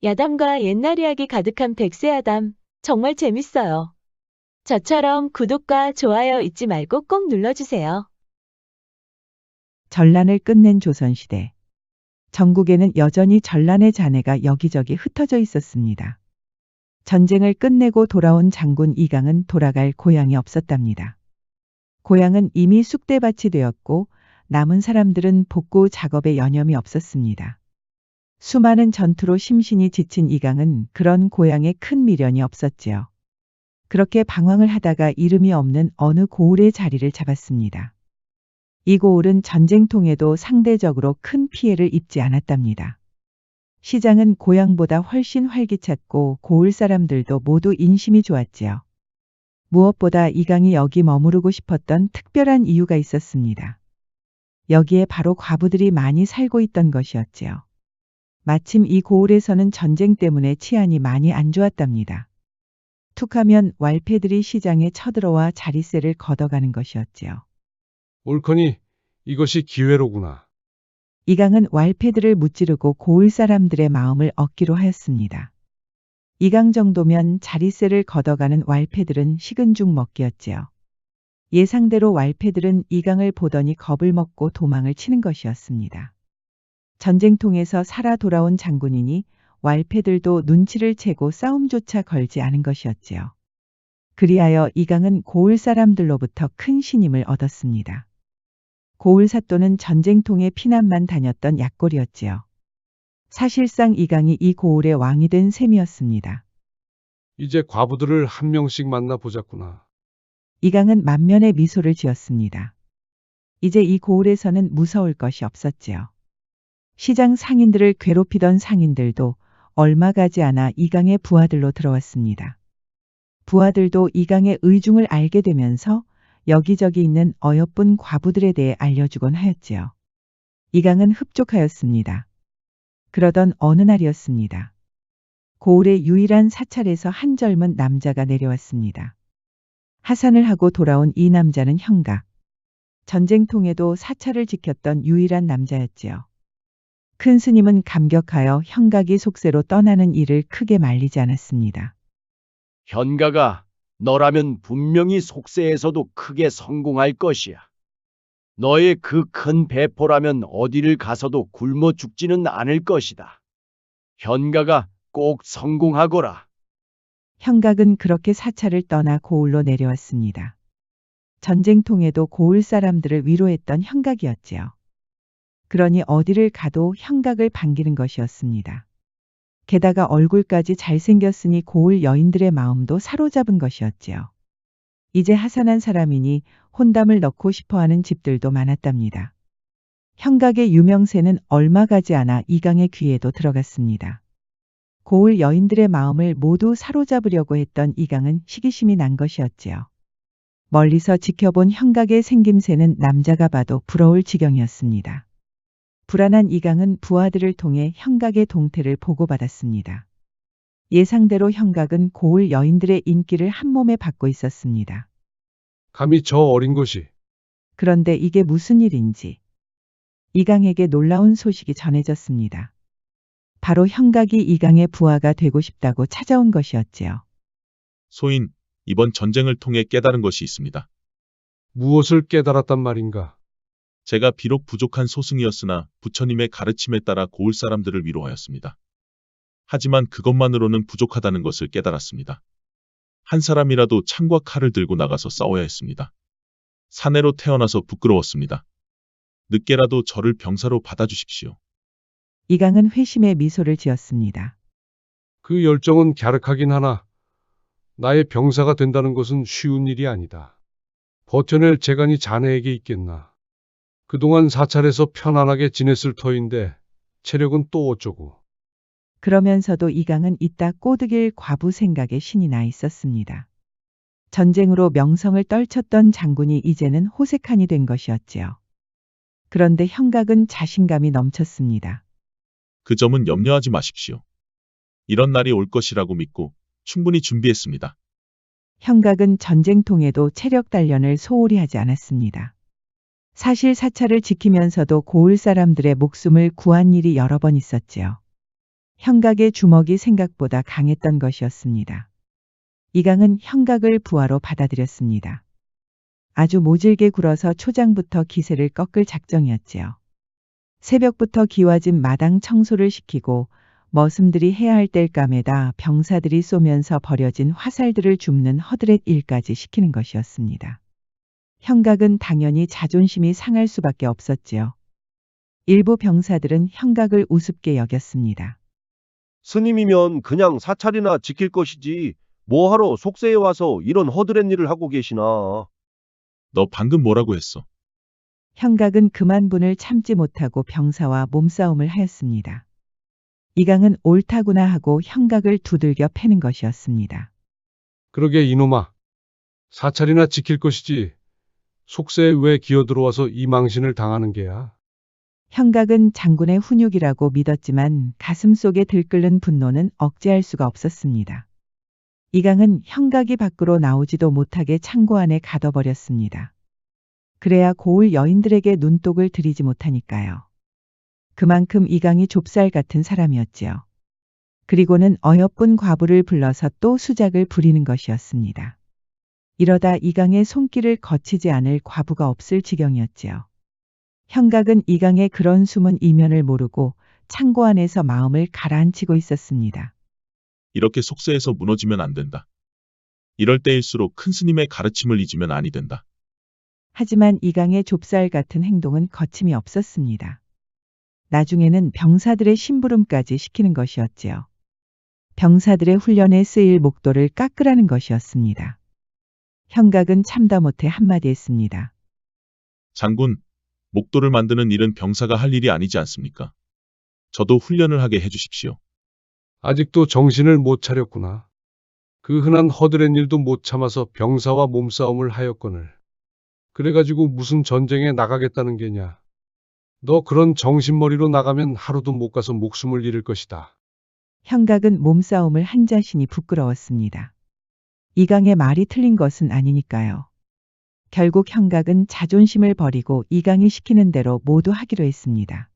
야담과 옛날 이야기 가득한 백세야담, 정말 재밌어요. 저처럼 구독과 좋아요 잊지 말고 꼭 눌러주세요. 전란을 끝낸 조선시대. 전국에는 여전히 전란의 잔해가 여기저기 흩어져 있었습니다. 전쟁을 끝내고 돌아온 장군 이강은 돌아갈 고향이 없었답니다. 고향은 이미 쑥대밭이 되었고 남은 사람들은 복구 작업에 여념이 없었습니다. 수많은 전투로 심신이 지친 이강은 그런 고향에 큰 미련이 없었지요. 그렇게 방황을 하다가 이름이 없는 어느 고을의 자리를 잡았습니다. 이 고을은 전쟁통에도 상대적으로 큰 피해를 입지 않았답니다. 시장은 고향보다 훨씬 활기찼고 고을 사람들도 모두 인심이 좋았지요. 무엇보다 이강이 여기 머무르고 싶었던 특별한 이유가 있었습니다. 여기에 바로 과부들이 많이 살고 있던 것이었지요. 마침 이 고을에서는 전쟁 때문에 치안이 많이 안 좋았답니다. 툭하면 왈패들이 시장에 쳐들어와 자릿세를 걷어가는 것이었지요. 옳거니 이것이 기회로구나. 이강은 왈패들을 무찌르고 고을 사람들의 마음을 얻기로 하였습니다. 이강 정도면 자릿세를 걷어가는 왈패들은 식은 죽 먹기였지요. 예상대로 왈패들은 이강을 보더니 겁을 먹고 도망을 치는 것이었습니다. 전쟁통에서 살아 돌아온 장군이니 왈패들도 눈치를 채고 싸움조차 걸지 않은 것이었지요. 그리하여 이강은 고을 사람들로부터 큰 신임을 얻었습니다. 고을 사또는 전쟁통에 피난만 다녔던 약골이었지요. 사실상 이강이 이 고을의 왕이 된 셈이었습니다. 이제 과부들을 한 명씩 만나 보자꾸나. 이강은 만면의 미소를 지었습니다. 이제 이 고을에서는 무서울 것이 없었지요. 시장 상인들을 괴롭히던 상인들도 얼마 가지 않아 이강의 부하들로 들어왔습니다. 부하들도 이강의 의중을 알게 되면서 여기저기 있는 어여쁜 과부들에 대해 알려주곤 하였지요. 이강은 흡족하였습니다. 그러던 어느 날이었습니다. 고을의 유일한 사찰에서 한 젊은 남자가 내려왔습니다. 하산을 하고 돌아온 이 남자는 형각. 전쟁통에도 사찰을 지켰던 유일한 남자였지요. 큰 스님은 감격하여 형각이 속세로 떠나는 일을 크게 말리지 않았습니다. 현가가 너라면 분명히 속세에서도 크게 성공할 것이야. 너의 그 큰 배포라면 어디를 가서도 굶어 죽지는 않을 것이다. 현가가 꼭 성공하거라. 형각은 그렇게 사찰을 떠나 고을로 내려왔습니다. 전쟁통에도 고을 사람들을 위로했던 형각이었지요. 그러니 어디를 가도 형각을 반기는 것이었습니다. 게다가 얼굴까지 잘생겼으니 고을 여인들의 마음도 사로잡은 것이었지요. 이제 하산한 사람이니 혼담을 넣고 싶어하는 집들도 많았답니다. 형각의 유명세는 얼마 가지 않아 이강의 귀에도 들어갔습니다. 고을 여인들의 마음을 모두 사로잡으려고 했던 이강은 시기심이 난 것이었지요. 멀리서 지켜본 형각의 생김새는 남자가 봐도 부러울 지경이었습니다. 불안한 이강은 부하들을 통해 형각의 동태를 보고받았습니다. 예상대로 형각은 고을 여인들의 인기를 한몸에 받고 있었습니다. 감히 저 어린 것이. 그런데 이게 무슨 일인지 이강에게 놀라운 소식이 전해졌습니다. 바로 형각이 이강의 부하가 되고 싶다고 찾아온 것이었지요. 소인, 이번 전쟁을 통해 깨달은 것이 있습니다. 무엇을 깨달았단 말인가? 제가 비록 부족한 소승이었으나 부처님의 가르침에 따라 고을 사람들을 위로하였습니다. 하지만 그것만으로는 부족하다는 것을 깨달았습니다. 한 사람이라도 창과 칼을 들고 나가서 싸워야 했습니다. 사내로 태어나서 부끄러웠습니다. 늦게라도 저를 병사로 받아주십시오. 이강은 회심의 미소를 지었습니다. 그 열정은 갸륵하긴 하나 나의 병사가 된다는 것은 쉬운 일이 아니다. 버텨낼 재간이 자네에게 있겠나. 그동안 사찰에서 편안하게 지냈을 터인데 체력은 또 어쩌고. 그러면서도 이강은 이따 꼬드길 과부 생각에 신이 나 있었습니다. 전쟁으로 명성을 떨쳤던 장군이 이제는 호색한이 된 것이었지요. 그런데 형각은 자신감이 넘쳤습니다. 그 점은 염려하지 마십시오. 이런 날이 올 것이라고 믿고 충분히 준비했습니다. 형각은 전쟁통에도 체력 단련을 소홀히 하지 않았습니다. 사실 사찰을 지키면서도 고을 사람들의 목숨을 구한 일이 여러 번 있었지요. 형각의 주먹이 생각보다 강했던 것이었습니다. 이강은 형각을 부하로 받아들였습니다. 아주 모질게 굴어서 초장부터 기세를 꺾을 작정이었지요. 새벽부터 기와집 마당 청소를 시키고 머슴들이 해야 할 땔감에다 병사들이 쏘면서 버려진 화살들을 줍는 허드렛 일까지 시키는 것이었습니다. 형각은 당연히 자존심이 상할 수밖에 없었지요. 일부 병사들은 형각을 우습게 여겼습니다. 스님이면 그냥 사찰이나 지킬 것이지 뭐하러 속세에 와서 이런 허드렛 일을 하고 계시나. 너 방금 뭐라고 했어? 형각은 그만 분을 참지 못하고 병사와 몸싸움을 하였습니다. 이강은 옳다구나 하고 형각을 두들겨 패는 것이었습니다. 그러게 이놈아. 사찰이나 지킬 것이지. 속세에 왜 기어들어와서 이 망신을 당하는 게야? 형각은 장군의 훈육이라고 믿었지만 가슴속에 들끓는 분노는 억제할 수가 없었습니다. 이강은 형각이 밖으로 나오지도 못하게 창고 안에 가둬버렸습니다. 그래야 고을 여인들에게 눈독을 들이지 못하니까요. 그만큼 이강이 좁쌀 같은 사람이었지요. 그리고는 어여쁜 과부를 불러서 또 수작을 부리는 것이었습니다. 이러다 이강의 손길을 거치지 않을 과부가 없을 지경이었지요. 형각은 이강의 그런 숨은 이면을 모르고 창고 안에서 마음을 가라앉히고 있었습니다. 이렇게 속세에서 무너지면 안 된다. 이럴 때일수록 큰 스님의 가르침을 잊으면 아니 된다. 하지만 이강의 좁쌀 같은 행동은 거침이 없었습니다. 나중에는 병사들의 심부름까지 시키는 것이었지요. 병사들의 훈련에 쓰일 목도를 깎으라는 것이었습니다. 형각은 참다 못해 한마디 했습니다. 장군, 목도를 만드는 일은 병사가 할 일이 아니지 않습니까? 저도 훈련을 하게 해주십시오. 아직도 정신을 못 차렸구나. 그 흔한 허드렛 일도 못 참아서 병사와 몸싸움을 하였거늘. 그래가지고 무슨 전쟁에 나가겠다는 게냐. 너 그런 정신머리로 나가면 하루도 못 가서 목숨을 잃을 것이다. 형각은 몸싸움을 한 자신이 부끄러웠습니다. 이강의 말이 틀린 것은 아니니까요. 결국 형각은 자존심을 버리고 이강이 시키는 대로 모두 하기로 했습니다.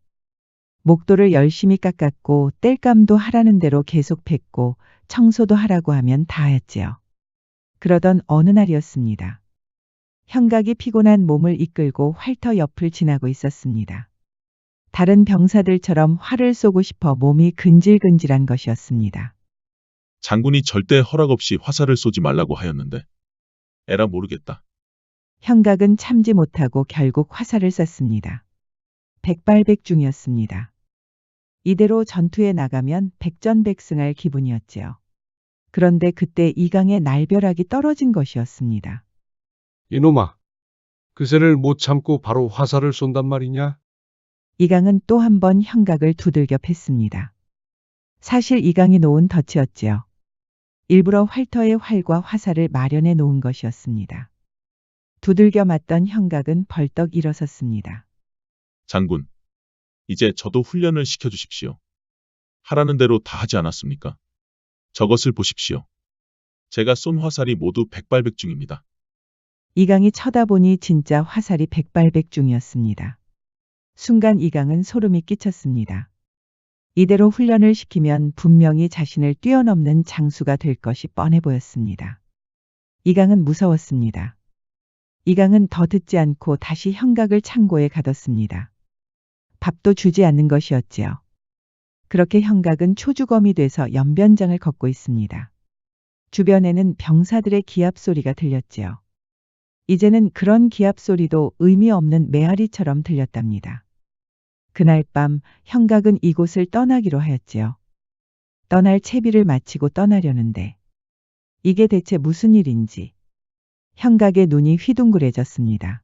목도를 열심히 깎았고 땔감도 하라는 대로 계속 팼고 청소도 하라고 하면 다 했지요. 그러던 어느 날이었습니다. 형각이 피곤한 몸을 이끌고 활터 옆을 지나고 있었습니다. 다른 병사들처럼 활을 쏘고 싶어 몸이 근질근질한 것이었습니다. 장군이 절대 허락 없이 화살을 쏘지 말라고 하였는데. 에라 모르겠다. 형각은 참지 못하고 결국 화살을 쐈습니다. 백발백중이었습니다. 이대로 전투에 나가면 백전백승할 기분이었지요. 그런데 그때 이강의 날벼락이 떨어진 것이었습니다. 이놈아. 그새를 못 참고 바로 화살을 쏜단 말이냐? 이강은 또 한 번 형각을 두들겨 팼습니다. 사실 이강이 놓은 덫이었지요. 일부러 활터에 활과 화살을 마련해 놓은 것이었습니다. 두들겨 맞던 형각은 벌떡 일어섰습니다. 장군, 이제 저도 훈련을 시켜주십시오. 하라는 대로 다 하지 않았습니까? 저것을 보십시오. 제가 쏜 화살이 모두 백발백중입니다. 이강이 쳐다보니 진짜 화살이 백발백중이었습니다. 순간 이강은 소름이 끼쳤습니다. 이대로 훈련을 시키면 분명히 자신을 뛰어넘는 장수가 될 것이 뻔해 보였습니다. 이강은 무서웠습니다. 이강은 더 듣지 않고 다시 형각을 창고에 가뒀습니다. 밥도 주지 않는 것이었지요. 그렇게 형각은 초주검이 돼서 연변장을 걷고 있습니다. 주변에는 병사들의 기합 소리가 들렸지요. 이제는 그런 기합 소리도 의미 없는 메아리처럼 들렸답니다. 그날 밤 형각은 이곳을 떠나기로 하였지요. 떠날 채비를 마치고 떠나려는데 이게 대체 무슨 일인지 형각의 눈이 휘둥그레졌습니다.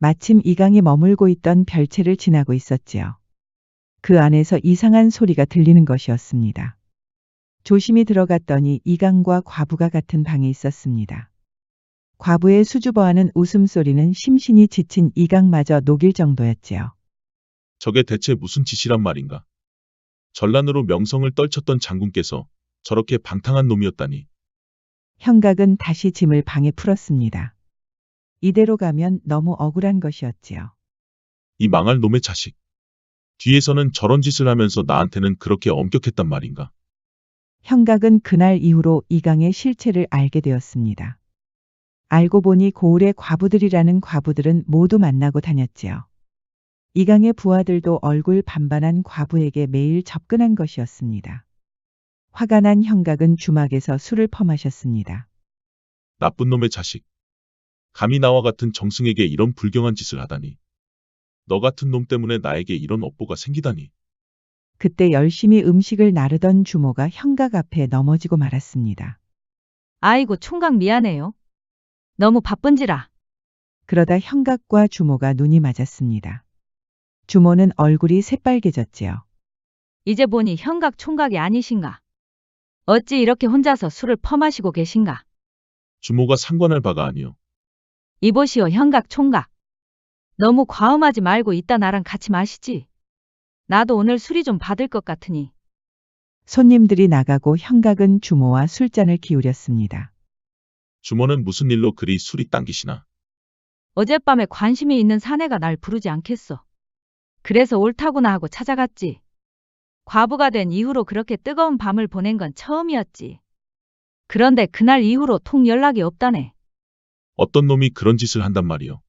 마침 이강이 머물고 있던 별채를 지나고 있었지요. 그 안에서 이상한 소리가 들리는 것이었습니다. 조심히 들어갔더니 이강과 과부가 같은 방에 있었습니다. 과부의 수줍어하는 웃음소리는 심신이 지친 이강마저 녹일 정도였지요. 저게 대체 무슨 짓이란 말인가? 전란으로 명성을 떨쳤던 장군께서 저렇게 방탕한 놈이었다니. 형각은 다시 짐을 방에 풀었습니다. 이대로 가면 너무 억울한 것이었지요. 이 망할 놈의 자식. 뒤에서는 저런 짓을 하면서 나한테는 그렇게 엄격했단 말인가. 형각은 그날 이후로 이강의 실체를 알게 되었습니다. 알고 보니 고을의 과부들이라는 과부들은 모두 만나고 다녔지요. 이강의 부하들도 얼굴 반반한 과부에게 매일 접근한 것이었습니다. 화가 난 형각은 주막에서 술을 퍼마셨습니다. 나쁜 놈의 자식. 감히 나와 같은 정승에게 이런 불경한 짓을 하다니. 너 같은 놈 때문에 나에게 이런 업보가 생기다니. 그때 열심히 음식을 나르던 주모가 형각 앞에 넘어지고 말았습니다. 아이고 총각 미안해요. 너무 바쁜지라. 그러다 형각과 주모가 눈이 맞았습니다. 주모는 얼굴이 새빨개졌지요. 이제 보니 형각 총각이 아니신가. 어찌 이렇게 혼자서 술을 퍼마시고 계신가. 주모가 상관할 바가 아니오. 이보시오 형각 총각. 너무 과음하지 말고 이따 나랑 같이 마시지. 나도 오늘 술이 좀 받을 것 같으니. 손님들이 나가고 형각은 주모와 술잔을 기울였습니다. 주모는 무슨 일로 그리 술이 당기시나. 어젯밤에 관심이 있는 사내가 날 부르지 않겠어. 그래서 옳다구나 하고 찾아갔지. 과부가 된 이후로 그렇게 뜨거운 밤을 보낸 건 처음이었지. 그런데 그날 이후로 통 연락이 없다네. 어떤 놈이 그런 짓을 한단 말이오.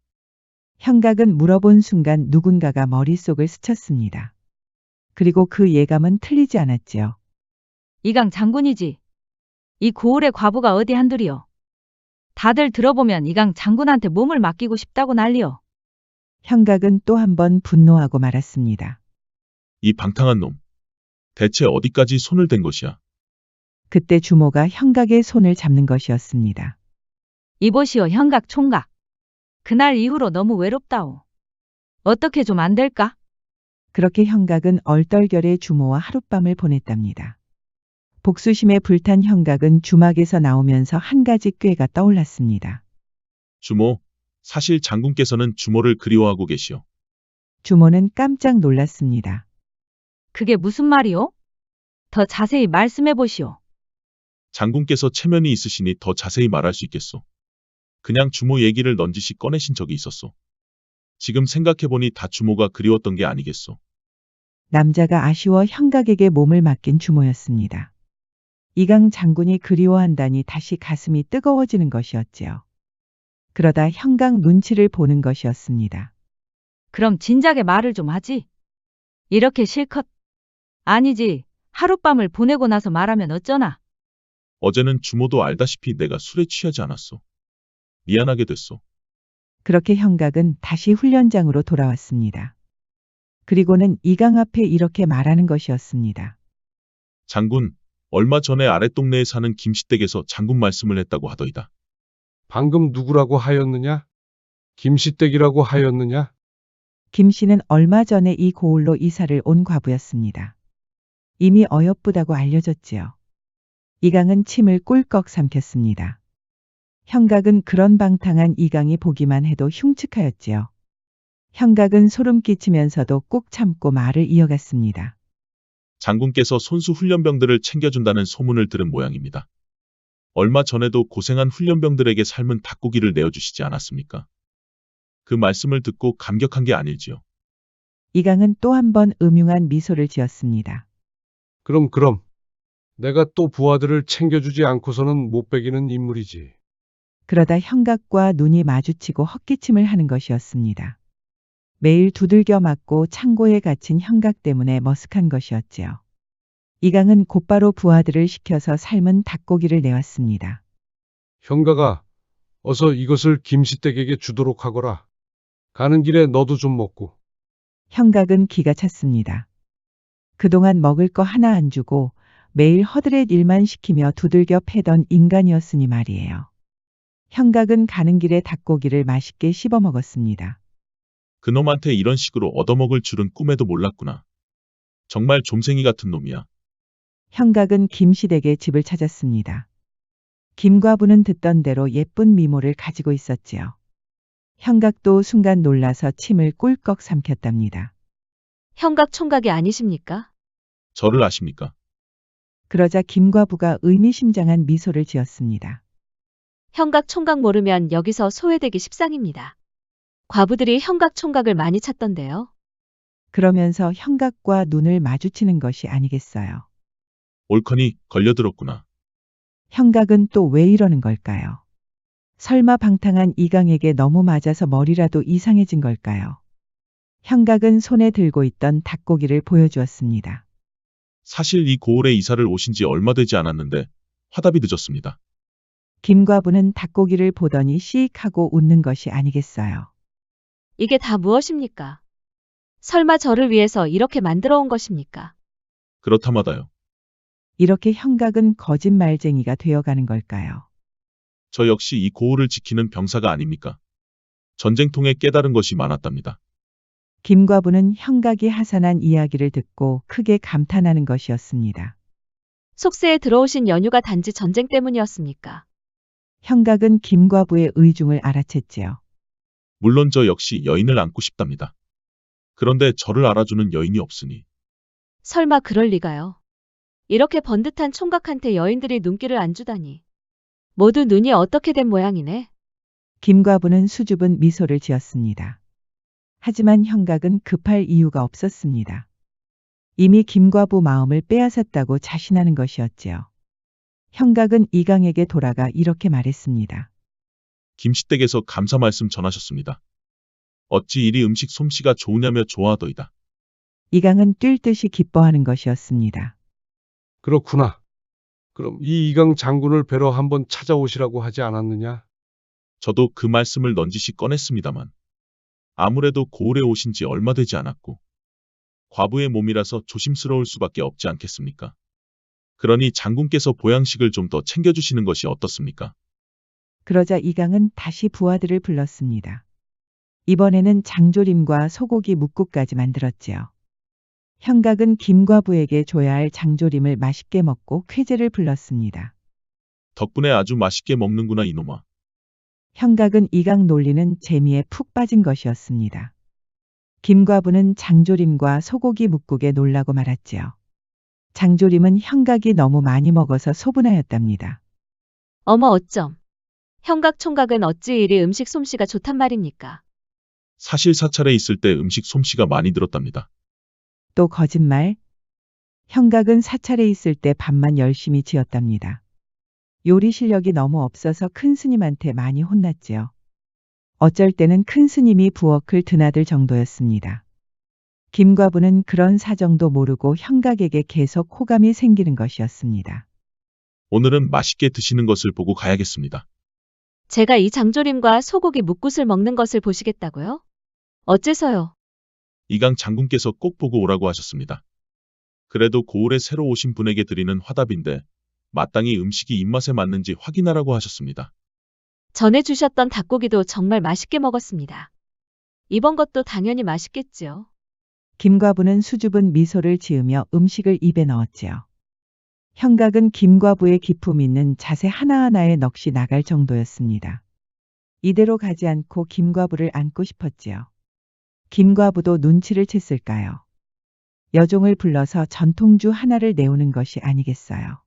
형각은 물어본 순간 누군가가 머릿속을 스쳤습니다. 그리고 그 예감은 틀리지 않았지요. 이강 장군이지. 이 고을의 과부가 어디 한둘이요. 다들 들어보면 이강 장군한테 몸을 맡기고 싶다고 난리요. 형각은 또 한 번 분노하고 말았습니다. 이 방탕한 놈. 대체 어디까지 손을 댄 것이야. 그때 주모가 형각의 손을 잡는 것이었습니다. 이보시오 형각 총각. 그날 이후로 너무 외롭다오. 어떻게 좀 안 될까? 그렇게 형각은 얼떨결에 주모와 하룻밤을 보냈답니다. 복수심에 불탄 형각은 주막에서 나오면서 한 가지 꾀가 떠올랐습니다. 주모, 사실 장군께서는 주모를 그리워하고 계시오. 주모는 깜짝 놀랐습니다. 그게 무슨 말이오? 더 자세히 말씀해 보시오. 장군께서 체면이 있으시니 더 자세히 말할 수 있겠소. 그냥 주모 얘기를 넌지시 꺼내신 적이 있었소. 지금 생각해보니 다 주모가 그리웠던 게 아니겠소. 남자가 아쉬워 형각에게 몸을 맡긴 주모였습니다. 이강 장군이 그리워한다니 다시 가슴이 뜨거워지는 것이었지요. 그러다 형각 눈치를 보는 것이었습니다. 그럼 진작에 말을 좀 하지. 이렇게 실컷. 아니지. 하룻밤을 보내고 나서 말하면 어쩌나. 어제는 주모도 알다시피 내가 술에 취하지 않았소. 미안하게 됐소. 그렇게 형각은 다시 훈련장으로 돌아왔습니다. 그리고는 이강 앞에 이렇게 말하는 것이었습니다. 장군, 얼마 전에 아랫동네에 사는 김씨댁에서 장군 말씀을 했다고 하더이다. 방금 누구라고 하였느냐? 김씨댁이라고 하였느냐? 김 씨는 얼마 전에 이 고을로 이사를 온 과부였습니다. 이미 어여쁘다고 알려졌지요. 이강은 침을 꿀꺽 삼켰습니다. 형각은 그런 방탕한 이강이 보기만 해도 흉측하였지요. 형각은 소름 끼치면서도 꾹 참고 말을 이어갔습니다. 장군께서 손수 훈련병들을 챙겨준다는 소문을 들은 모양입니다. 얼마 전에도 고생한 훈련병들에게 삶은 닭고기를 내어주시지 않았습니까? 그 말씀을 듣고 감격한 게 아닐지요. 이강은 또 한 번 음흉한 미소를 지었습니다. 그럼. 내가 또 부하들을 챙겨주지 않고서는 못 배기는 인물이지. 그러다 형각과 눈이 마주치고 헛기침을 하는 것이었습니다. 매일 두들겨 맞고 창고에 갇힌 형각 때문에 머쓱한 것이었지요. 이강은 곧바로 부하들을 시켜서 삶은 닭고기를 내왔습니다. 형가가 어서 이것을 김씨댁에게 주도록 하거라. 가는 길에 너도 좀 먹고. 형각은 기가 찼습니다. 그동안 먹을 거 하나 안 주고 매일 허드렛 일만 시키며 두들겨 패던 인간이었으니 말이에요. 형각은 가는 길에 닭고기를 맛있게 씹어 먹었습니다. 그놈한테 이런 식으로 얻어먹을 줄은 꿈에도 몰랐구나. 정말 좀생이 같은 놈이야. 형각은 김씨댁의 집을 찾았습니다. 김과부는 듣던 대로 예쁜 미모를 가지고 있었지요. 형각도 순간 놀라서 침을 꿀꺽 삼켰답니다. 형각 총각이 아니십니까? 저를 아십니까? 그러자 김과부가 의미심장한 미소를 지었습니다. 형각 총각 모르면 여기서 소외되기 십상입니다. 과부들이 형각 총각을 많이 찾던데요. 그러면서 현각과 눈을 마주치는 것이 아니겠어요. 옳거니 걸려들었구나. 현각은 또 왜 이러는 걸까요? 설마 방탕한 이강에게 너무 맞아서 머리라도 이상해진 걸까요? 현각은 손에 들고 있던 닭고기를 보여주었습니다. 사실 이 고을에 이사를 오신 지 얼마 되지 않았는데 화답이 늦었습니다. 김과부는 닭고기를 보더니 씩 하고 웃는 것이 아니겠어요. 이게 다 무엇입니까? 설마 저를 위해서 이렇게 만들어 온 것입니까? 그렇다마다요. 이렇게 현각은 거짓말쟁이가 되어가는 걸까요? 저 역시 이 고을을 지키는 병사가 아닙니까? 전쟁통에 깨달은 것이 많았답니다. 김과부는 현각이 하산한 이야기를 듣고 크게 감탄하는 것이었습니다. 속세에 들어오신 연유가 단지 전쟁 때문이었습니까? 현각은 김과부의 의중을 알아챘지요. 물론 저 역시 여인을 안고 싶답니다. 그런데 저를 알아주는 여인이 없으니 설마 그럴 리가요. 이렇게 번듯한 총각한테 여인들이 눈길을 안 주다니. 모두 눈이 어떻게 된 모양이네. 김과부는 수줍은 미소를 지었습니다. 하지만 현각은 급할 이유가 없었습니다. 이미 김과부 마음을 빼앗았다고 자신하는 것이었지요. 현각은 이강에게 돌아가 이렇게 말했습니다. 김씨댁에서 감사 말씀 전하셨습니다. 어찌 이리 음식 솜씨가 좋으냐며 좋아하더이다. 이강은 뛸 듯이 기뻐하는 것이었습니다. 그렇구나. 그럼 이 이강 장군을 뵈러 한번 찾아오시라고 하지 않았느냐? 저도 그 말씀을 넌지시 꺼냈습니다만 아무래도 고을에 오신 지 얼마 되지 않았고 과부의 몸이라서 조심스러울 수밖에 없지 않겠습니까? 그러니 장군께서 보양식을 좀 더 챙겨주시는 것이 어떻습니까? 그러자 이강은 다시 부하들을 불렀습니다. 이번에는 장조림과 소고기 묵국까지 만들었지요. 현각은 김과부에게 줘야 할 장조림을 맛있게 먹고 쾌재를 불렀습니다. 덕분에 아주 맛있게 먹는구나 이놈아. 현각은 이강 놀리는 재미에 푹 빠진 것이었습니다. 김과부는 장조림과 소고기 묵국에 놀라고 말았지요. 장조림은 현각이 너무 많이 먹어서 소분하였답니다. 어머 어쩜. 현각 총각은 어찌 이리 음식 솜씨가 좋단 말입니까? 사실 사찰에 있을 때 음식 솜씨가 많이 들었답니다. 또 거짓말. 현각은 사찰에 있을 때 밥만 열심히 지었답니다. 요리 실력이 너무 없어서 큰 스님한테 많이 혼났지요. 어쩔 때는 큰 스님이 부엌을 드나들 정도였습니다. 김과부는 그런 사정도 모르고 현각에게 계속 호감이 생기는 것이었습니다. 오늘은 맛있게 드시는 것을 보고 가야겠습니다. 제가 이 장조림과 소고기 묵굿을 먹는 것을 보시겠다고요? 어째서요? 이강 장군께서 꼭 보고 오라고 하셨습니다. 그래도 고을에 새로 오신 분에게 드리는 화답인데 마땅히 음식이 입맛에 맞는지 확인하라고 하셨습니다. 전에 주셨던 닭고기도 정말 맛있게 먹었습니다. 이번 것도 당연히 맛있겠지요. 김과부는 수줍은 미소를 지으며 음식을 입에 넣었지요. 현각은 김과부의 기품 있는 자세 하나하나에 넋이 나갈 정도였습니다. 이대로 가지 않고 김과부를 안고 싶었지요. 김과부도 눈치를 챘을까요? 여종을 불러서 전통주 하나를 내오는 것이 아니겠어요.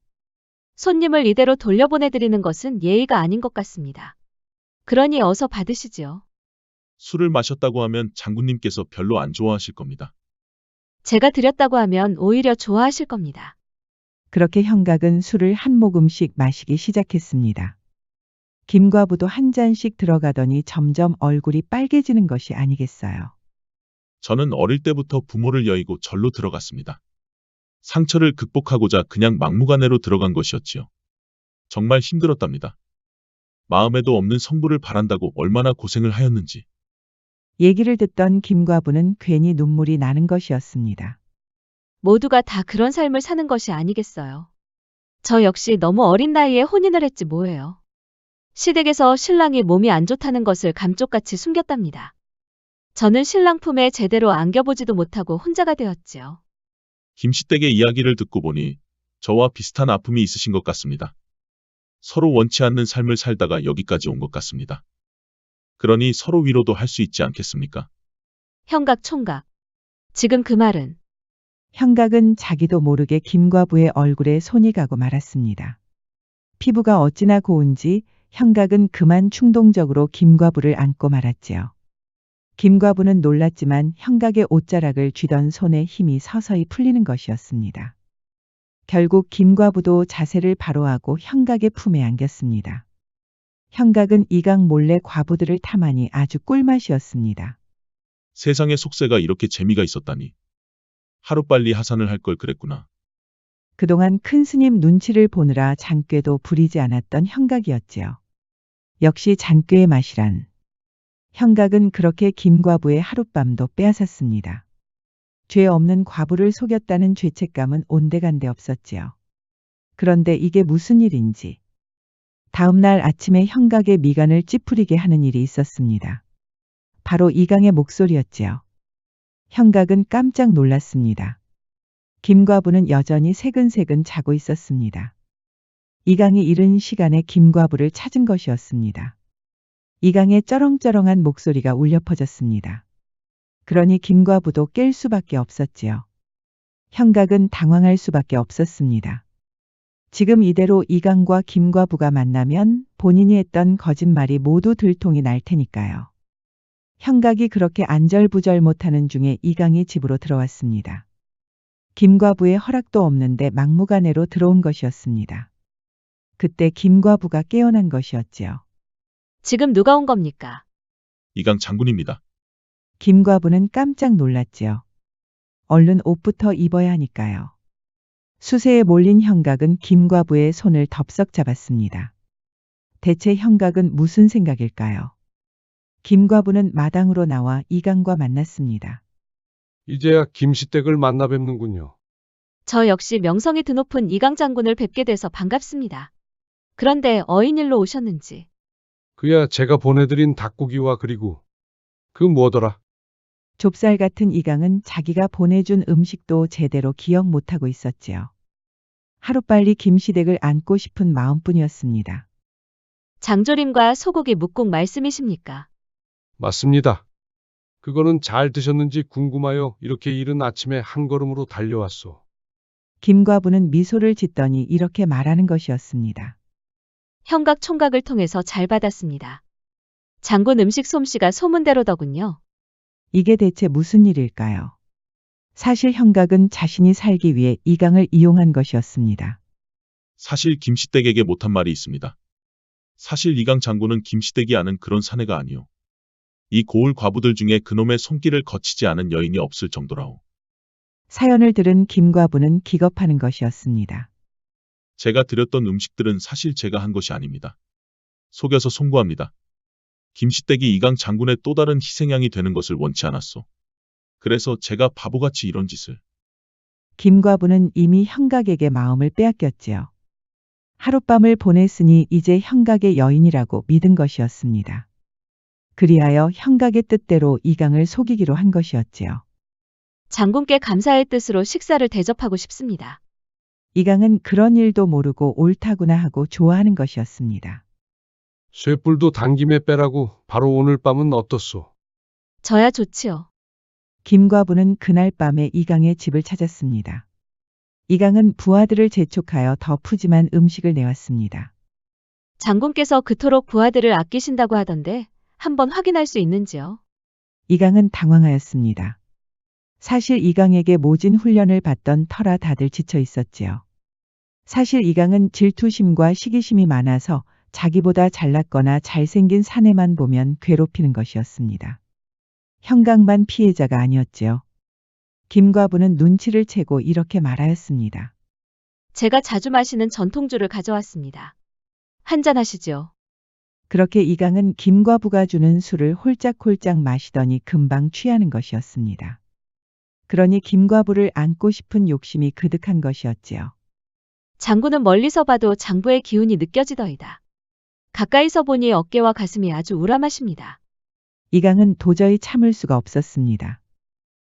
손님을 이대로 돌려보내드리는 것은 예의가 아닌 것 같습니다. 그러니 어서 받으시지요. 술을 마셨다고 하면 장군님께서 별로 안 좋아하실 겁니다. 제가 드렸다고 하면 오히려 좋아하실 겁니다. 그렇게 현각은 술을 한 모금씩 마시기 시작했습니다. 김과부도 한 잔씩 들어가더니 점점 얼굴이 빨개지는 것이 아니겠어요. 저는 어릴 때부터 부모를 여의고 절로 들어갔습니다. 상처를 극복하고자 그냥 막무가내로 들어간 것이었지요. 정말 힘들었답니다. 마음에도 없는 성부를 바란다고 얼마나 고생을 하였는지. 얘기를 듣던 김과부는 괜히 눈물이 나는 것이었습니다. 모두가 다 그런 삶을 사는 것이 아니겠어요. 저 역시 너무 어린 나이에 혼인을 했지 뭐예요. 시댁에서 신랑이 몸이 안 좋다는 것을 감쪽같이 숨겼답니다. 저는 신랑 품에 제대로 안겨보지도 못하고 혼자가 되었지요. 김씨댁의 이야기를 듣고 보니 저와 비슷한 아픔이 있으신 것 같습니다. 서로 원치 않는 삶을 살다가 여기까지 온 것 같습니다. 그러니 서로 위로도 할 수 있지 않겠습니까? 현각 총각. 지금 그 말은 현각은 자기도 모르게 김과부의 얼굴에 손이 가고 말았습니다. 피부가 어찌나 고운지 현각은 그만 충동적으로 김과부를 안고 말았지요. 김과부는 놀랐지만 형각의 옷자락을 쥐던 손에 힘이 서서히 풀리는 것이었습니다. 결국 김과부도 자세를 바로 하고 형각의 품에 안겼습니다. 형각은 이강 몰래 과부들을 탐하니 아주 꿀맛이었습니다. 세상에 속세가 이렇게 재미가 있었다니. 하루빨리 하산을 할 걸 그랬구나. 그동안 큰 스님 눈치를 보느라 잔꾀도 부리지 않았던 형각이었지요. 역시 잔꾀의 맛이란. 형각은 그렇게 김과부의 하룻밤도 빼앗았습니다. 죄 없는 과부를 속였다는 죄책감은 온데간데 없었지요. 그런데 이게 무슨 일인지. 다음 날 아침에 형각의 미간을 찌푸리게 하는 일이 있었습니다. 바로 이강의 목소리였지요. 형각은 깜짝 놀랐습니다. 김과부는 여전히 새근새근 자고 있었습니다. 이강이 이른 시간에 김과부를 찾은 것이었습니다. 이강의 쩌렁쩌렁한 목소리가 울려 퍼졌습니다. 그러니 김과부도 깰 수밖에 없었지요. 형각은 당황할 수밖에 없었습니다. 지금 이대로 이강과 김과부가 만나면 본인이 했던 거짓말이 모두 들통이 날 테니까요. 형각이 그렇게 안절부절 못하는 중에 이강이 집으로 들어왔습니다. 김과부의 허락도 없는데 막무가내로 들어온 것이었습니다. 그때 김과부가 깨어난 것이었지요. 지금 누가 온 겁니까? 이강 장군입니다. 김과부는 깜짝 놀랐지요. 얼른 옷부터 입어야 하니까요. 수세에 몰린 형각은 김과부의 손을 덥석 잡았습니다. 대체 형각은 무슨 생각일까요? 김과부는 마당으로 나와 이강과 만났습니다. 이제야 김시댁을 만나 뵙는군요. 저 역시 명성이 드높은 이강 장군을 뵙게 돼서 반갑습니다. 그런데 어인일로 오셨는지. 그야 제가 보내드린 닭고기와 그리고 그 뭐더라. 좁쌀 같은 이강은 자기가 보내준 음식도 제대로 기억 못하고 있었지요. 하루빨리 김시댁을 안고 싶은 마음뿐이었습니다. 장조림과 소고기 묵국 말씀이십니까? 맞습니다. 그거는 잘 드셨는지 궁금하여 이렇게 이른 아침에 한 걸음으로 달려왔소. 김과부는 미소를 짓더니 이렇게 말하는 것이었습니다. 형각 총각을 통해서 잘 받았습니다. 장군 음식 솜씨가 소문대로더군요. 이게 대체 무슨 일일까요? 사실 형각은 자신이 살기 위해 이강을 이용한 것이었습니다. 사실 김시댁에게 못한 말이 있습니다. 사실 이강 장군은 김시댁이 아는 그런 사내가 아니오. 이 고을 과부들 중에 그놈의 손길을 거치지 않은 여인이 없을 정도라오. 사연을 들은 김과부는 기겁하는 것이었습니다. 제가 드렸던 음식들은 사실 제가 한 것이 아닙니다. 속여서 송구합니다. 김시댁이 이강 장군의 또 다른 희생양이 되는 것을 원치 않았소. 그래서 제가 바보같이 이런 짓을. 김과부는 이미 형각에게 마음을 빼앗겼지요. 하룻밤을 보냈으니 이제 형각의 여인이라고 믿은 것이었습니다. 그리하여 형각의 뜻대로 이강을 속이기로 한 것이었지요. 장군께 감사의 뜻으로 식사를 대접하고 싶습니다. 이강은 그런 일도 모르고 옳다구나 하고 좋아하는 것이었습니다. 쇠뿔도 당김에 빼라고 바로 오늘 밤은 어떻소? 저야 좋지요. 김과부는 그날 밤에 이강의 집을 찾았습니다. 이강은 부하들을 재촉하여 더 푸짐한 음식을 내왔습니다. 장군께서 그토록 부하들을 아끼신다고 하던데 한번 확인할 수 있는지요? 이강은 당황하였습니다. 사실 이강에게 모진 훈련을 받던 터라 다들 지쳐 있었지요. 사실 이강은 질투심과 시기심이 많아서 자기보다 잘났거나 잘생긴 사내만 보면 괴롭히는 것이었습니다. 형각만 피해자가 아니었지요. 김과부는 눈치를 채고 이렇게 말하였습니다. 제가 자주 마시는 전통주를 가져왔습니다. 한잔 하시죠. 그렇게 이강은 김과부가 주는 술을 홀짝홀짝 마시더니 금방 취하는 것이었습니다. 그러니 김과부를 안고 싶은 욕심이 그득한 것이었지요. 장군은 멀리서 봐도 장부의 기운이 느껴지더이다. 가까이서 보니 어깨와 가슴이 아주 우람하십니다. 이강은 도저히 참을 수가 없었습니다.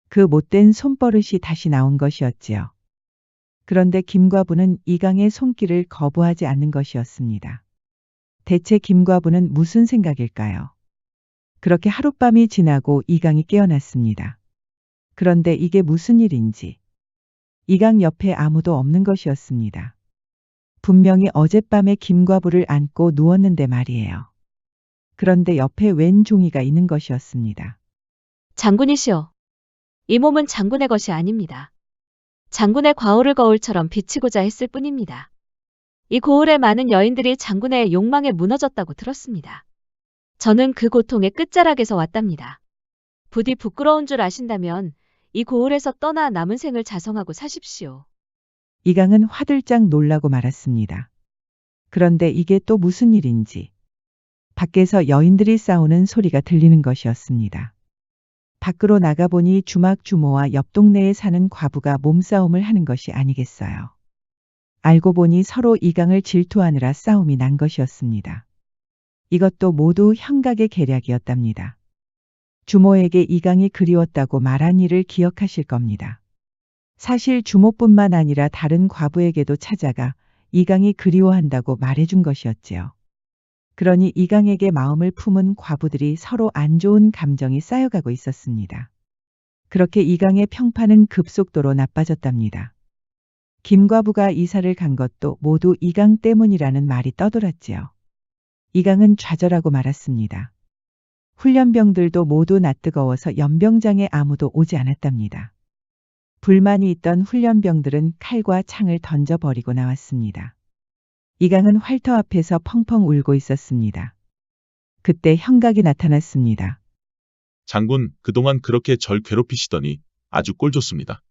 그 못된 손버릇이 다시 나온 것이었지요. 그런데 김과부는 이강의 손길을 거부하지 않는 것이었습니다. 대체 김과부는 무슨 생각일까요? 그렇게 하룻밤이 지나고 이강이 깨어났습니다. 그런데 이게 무슨 일인지. 이강 옆에 아무도 없는 것이었습니다. 분명히 어젯밤에 김과부를 안고 누웠는데 말이에요. 그런데 옆에 웬 종이가 있는 것이었습니다. 장군이시여. 이 몸은 장군의 것이 아닙니다. 장군의 과오를 거울처럼 비치고자 했을 뿐입니다. 이 고을의 많은 여인들이 장군의 욕망에 무너졌다고 들었습니다. 저는 그 고통의 끝자락에서 왔답니다. 부디 부끄러운 줄 아신다면 이 고을에서 떠나 남은 생을 자성하고 사십시오. 이강은 화들짝 놀라고 말았습니다. 그런데 이게 또 무슨 일인지. 밖에서 여인들이 싸우는 소리가 들리는 것이었습니다. 밖으로 나가보니 주막 주모와 옆 동네에 사는 과부가 몸싸움을 하는 것이 아니겠어요. 알고 보니 서로 이강을 질투하느라 싸움이 난 것이었습니다. 이것도 모두 형각의 계략이었답니다. 주모에게 이강이 그리웠다고 말한 일을 기억하실 겁니다. 사실 주모뿐만 아니라 다른 과부에게도 찾아가 이강이 그리워한다고 말해준 것이었지요. 그러니 이강에게 마음을 품은 과부들이 서로 안 좋은 감정이 쌓여가고 있었습니다. 그렇게 이강의 평판은 급속도로 나빠졌답니다. 김과부가 이사를 간 것도 모두 이강 때문이라는 말이 떠돌았지요. 이강은 좌절하고 말았습니다. 훈련병들도 모두 낯뜨거워서 연병장에 아무도 오지 않았답니다. 불만이 있던 훈련병들은 칼과 창을 던져버리고 나왔습니다. 이강은 활터 앞에서 펑펑 울고 있었습니다. 그때 형각이 나타났습니다. 장군, 그동안 그렇게 절 괴롭히시더니 아주 꼴 좋습니다.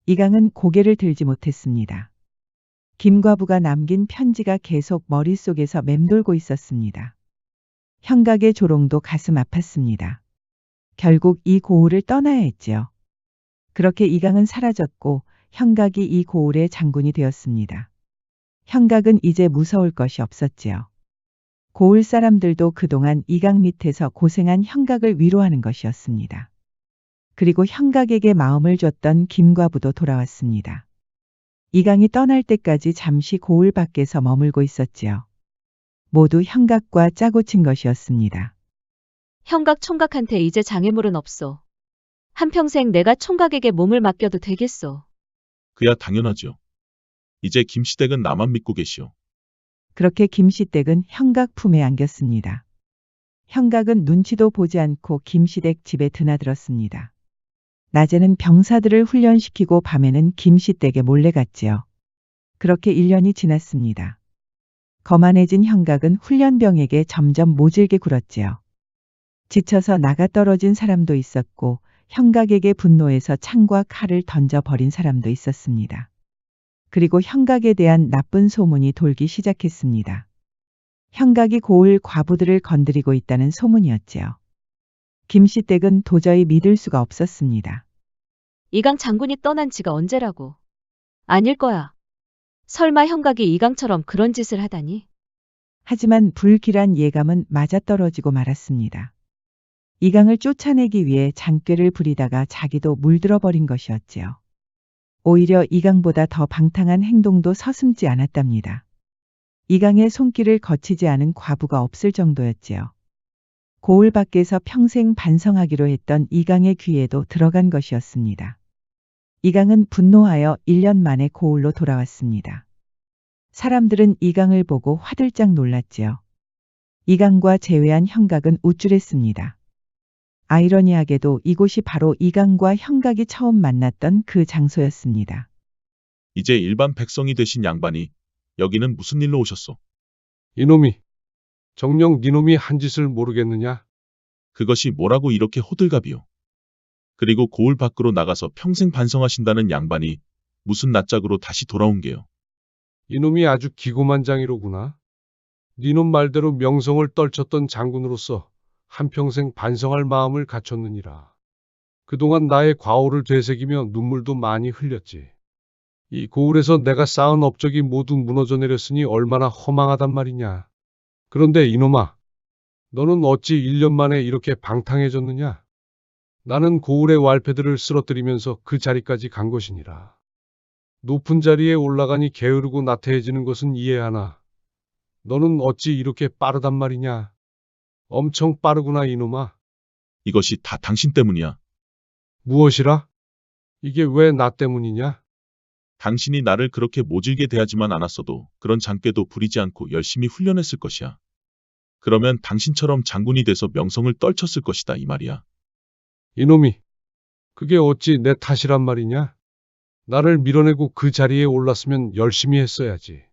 이강은 고개를 들지 못했습니다. 김과부가 남긴 편지가 계속 머릿속에서 맴돌고 있었습니다. 형각의 조롱도 가슴 아팠습니다. 결국 이 고을을 떠나야 했지요. 그렇게 이강은 사라졌고 형각이 이 고을의 장군이 되었습니다. 형각은 이제 무서울 것이 없었지요. 고을 사람들도 그동안 이강 밑에서 고생한 형각을 위로하는 것이었습니다. 그리고 형각에게 마음을 줬던 김과부도 돌아왔습니다. 이강이 떠날 때까지 잠시 고을 밖에서 머물고 있었지요. 모두 형각과 짜고 친 것이었습니다. 형각 총각한테 이제 장애물은 없소. 한평생 내가 총각에게 몸을 맡겨도 되겠소. 그야 당연하죠. 이제 김시댁은 나만 믿고 계시오. 그렇게 김시댁은 형각 품에 안겼습니다. 형각은 눈치도 보지 않고 김시댁 집에 드나들었습니다. 낮에는 병사들을 훈련시키고 밤에는 김시댁에 몰래 갔지요. 그렇게 1년이 지났습니다. 거만해진 형각은 훈련병에게 점점 모질게 굴었지요. 지쳐서 나가 떨어진 사람도 있었고 형각에게 분노해서 창과 칼을 던져버린 사람도 있었습니다. 그리고 형각에 대한 나쁜 소문이 돌기 시작했습니다. 형각이 고을 과부들을 건드리고 있다는 소문이었지요. 김시댁은 도저히 믿을 수가 없었습니다. 이강 장군이 떠난 지가 언제라고. 아닐 거야. 설마 형각이 이강처럼 그런 짓을 하다니. 하지만 불길한 예감은 맞아떨어지고 말았습니다. 이강을 쫓아내기 위해 장꾀를 부리다가 자기도 물들어버린 것이었지요. 오히려 이강보다 더 방탕한 행동도 서슴지 않았답니다. 이강의 손길을 거치지 않은 과부가 없을 정도였지요. 고을 밖에서 평생 반성하기로 했던 이강의 귀에도 들어간 것이었습니다. 이강은 분노하여 1년 만에 고을로 돌아왔습니다. 사람들은 이강을 보고 화들짝 놀랐지요. 이강과 제외한 형각은 우쭐했습니다. 아이러니하게도 이곳이 바로 이강과 형각이 처음 만났던 그 장소였습니다. 이제 일반 백성이 되신 양반이 여기는 무슨 일로 오셨소? 이놈이, 정녕 니놈이 한 짓을 모르겠느냐? 그것이 뭐라고 이렇게 호들갑이요? 그리고 고을 밖으로 나가서 평생 반성하신다는 양반이 무슨 낯짝으로 다시 돌아온 게요? 이놈이 아주 기고만장이로구나. 니놈 말대로 명성을 떨쳤던 장군으로서 한평생 반성할 마음을 갖췄느니라. 그동안 나의 과오를 되새기며 눈물도 많이 흘렸지. 이 고을에서 내가 쌓은 업적이 모두 무너져 내렸으니 얼마나 허망하단 말이냐. 그런데 이놈아, 너는 어찌 1년 만에 이렇게 방탕해졌느냐? 나는 고을의 왈패들을 쓰러뜨리면서 그 자리까지 간 것이니라. 높은 자리에 올라가니 게으르고 나태해지는 것은 이해하나 너는 어찌 이렇게 빠르단 말이냐? 엄청 빠르구나 이놈아. 이것이 다 당신 때문이야. 무엇이라? 이게 왜 나 때문이냐? 당신이 나를 그렇게 모질게 대하지만 않았어도 그런 장꾀도 부리지 않고 열심히 훈련했을 것이야. 그러면 당신처럼 장군이 돼서 명성을 떨쳤을 것이다 이 말이야. 이놈이, 그게 어찌 내 탓이란 말이냐? 나를 밀어내고 그 자리에 올랐으면 열심히 했어야지.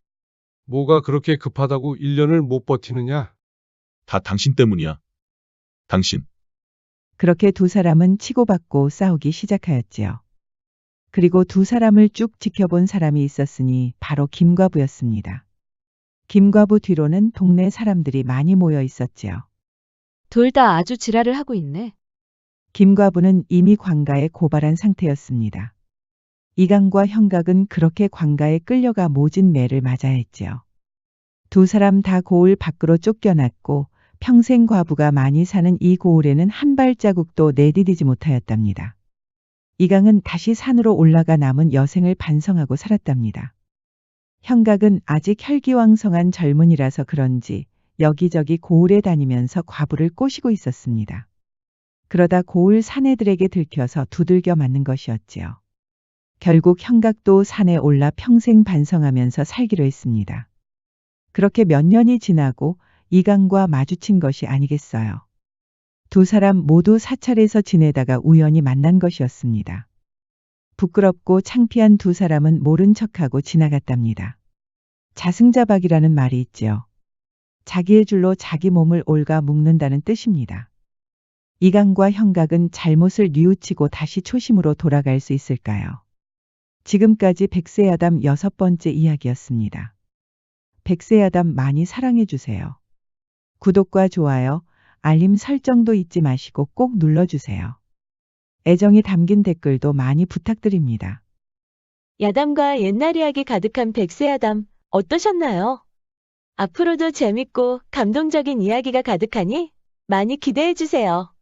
뭐가 그렇게 급하다고 1년을 못 버티느냐? 다 당신 때문이야. 당신. 그렇게 두 사람은 치고받고 싸우기 시작하였지요. 그리고 두 사람을 쭉 지켜본 사람이 있었으니 바로 김과부였습니다. 김과부 뒤로는 동네 사람들이 많이 모여 있었지요. 둘 다 아주 지랄을 하고 있네. 김과부는 이미 관가에 고발한 상태였습니다. 이강과 형각은 그렇게 관가에 끌려가 모진 매를 맞아야 했지요. 두 사람 다 고을 밖으로 쫓겨났고 평생 과부가 많이 사는 이 고을에는 한 발자국도 내디디지 못하였답니다. 이강은 다시 산으로 올라가 남은 여생을 반성하고 살았답니다. 형각은 아직 혈기왕성한 젊은이라서 그런지 여기저기 고을에 다니면서 과부를 꼬시고 있었습니다. 그러다 고을 사내들에게 들켜서 두들겨 맞는 것이었지요. 결국 형각도 산에 올라 평생 반성하면서 살기로 했습니다. 그렇게 몇 년이 지나고 이강과 마주친 것이 아니겠어요. 두 사람 모두 사찰에서 지내다가 우연히 만난 것이었습니다. 부끄럽고 창피한 두 사람은 모른 척하고 지나갔답니다. 자승자박이라는 말이 있지요. 자기의 줄로 자기 몸을 올가 묶는다는 뜻입니다. 이강과 형각은 잘못을 뉘우치고 다시 초심으로 돌아갈 수 있을까요? 지금까지 백세야담 6번째 이야기였습니다. 백세야담 많이 사랑해주세요. 구독과 좋아요, 알림 설정도 잊지 마시고 꼭 눌러주세요. 애정이 담긴 댓글도 많이 부탁드립니다. 야담과 옛날 이야기 가득한 백세야담 어떠셨나요? 앞으로도 재밌고 감동적인 이야기가 가득하니 많이 기대해주세요.